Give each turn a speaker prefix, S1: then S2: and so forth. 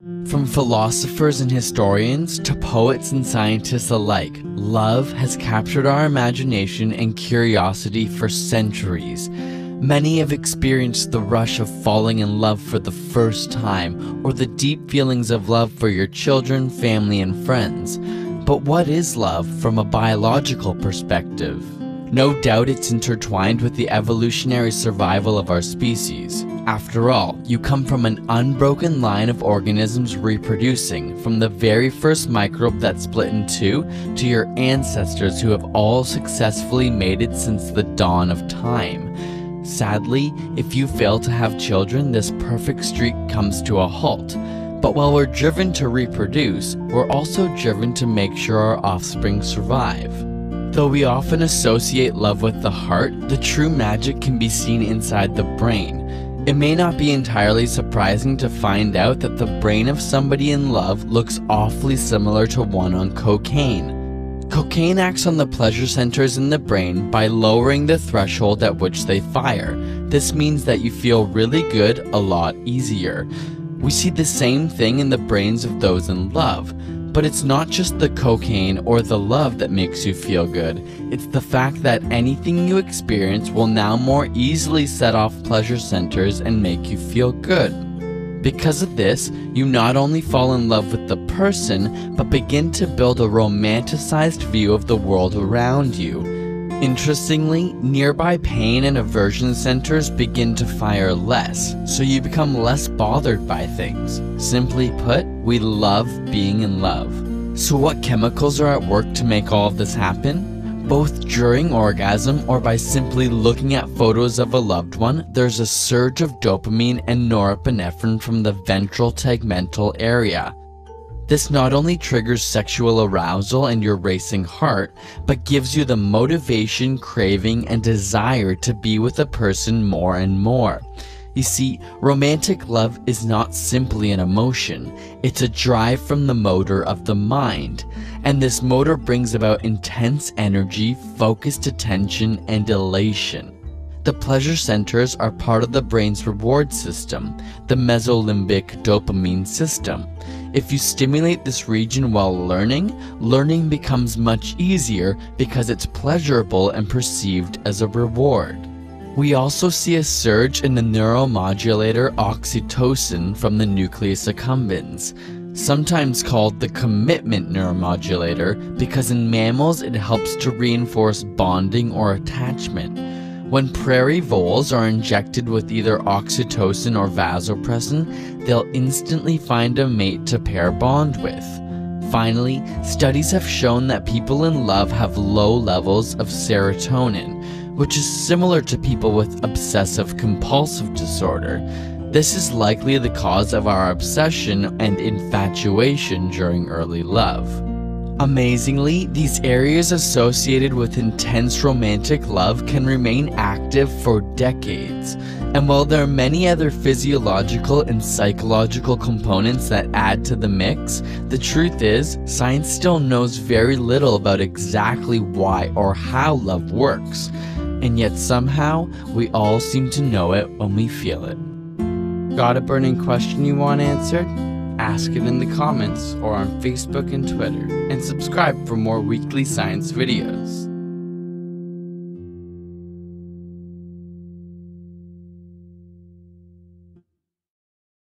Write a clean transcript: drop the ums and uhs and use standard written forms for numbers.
S1: From philosophers and historians to poets and scientists alike, love has captured our imagination and curiosity for centuries. Many have experienced the rush of falling in love for the first time, or the deep feelings of love for your children, family, and friends. But what is love from a biological perspective? No doubt it's intertwined with the evolutionary survival of our species. After all, you come from an unbroken line of organisms reproducing, from the very first microbe that split in two to your ancestors who have all successfully mated since the dawn of time. Sadly, if you fail to have children, this perfect streak comes to a halt. But while we're driven to reproduce, we're also driven to make sure our offspring survive. Though we often associate love with the heart, the true magic can be seen inside the brain. It may not be entirely surprising to find out that the brain of somebody in love looks awfully similar to one on cocaine. Cocaine acts on the pleasure centers in the brain by lowering the threshold at which they fire. This means that you feel really good a lot easier. We see the same thing in the brains of those in love. But it's not just the cocaine or the love that makes you feel good. It's the fact that anything you experience will now more easily set off pleasure centers and make you feel good. Because of this, you not only fall in love with the person, but begin to build a romanticized view of the world around you. Interestingly, nearby pain and aversion centers begin to fire less, so you become less bothered by things. Simply put, we love being in love. So what chemicals are at work to make all of this happen? Both during orgasm or by simply looking at photos of a loved one, there's a surge of dopamine and norepinephrine from the ventral tegmental area. This not only triggers sexual arousal and your racing heart, but gives you the motivation, craving, and desire to be with a person more and more. You see, romantic love is not simply an emotion, it's a drive from the motor of the mind. And this motor brings about intense energy, focused attention, and elation. The pleasure centers are part of the brain's reward system, the mesolimbic dopamine system. If you stimulate this region while learning becomes much easier because it's pleasurable and perceived as a reward. We also see a surge in the neuromodulator oxytocin from the nucleus accumbens, sometimes called the commitment neuromodulator because in mammals it helps to reinforce bonding or attachment. When prairie voles are injected with either oxytocin or vasopressin, they'll instantly find a mate to pair bond with. Finally, studies have shown that people in love have low levels of serotonin, which is similar to people with obsessive-compulsive disorder. This is likely the cause of our obsession and infatuation during early love. Amazingly, these areas associated with intense romantic love can remain active for decades. And while there are many other physiological and psychological components that add to the mix, the truth is, science still knows very little about exactly why or how love works. And yet somehow, we all seem to know it when we feel it. Got a burning question you want answered? Ask it in the comments or on Facebook and Twitter, and subscribe for more weekly science videos.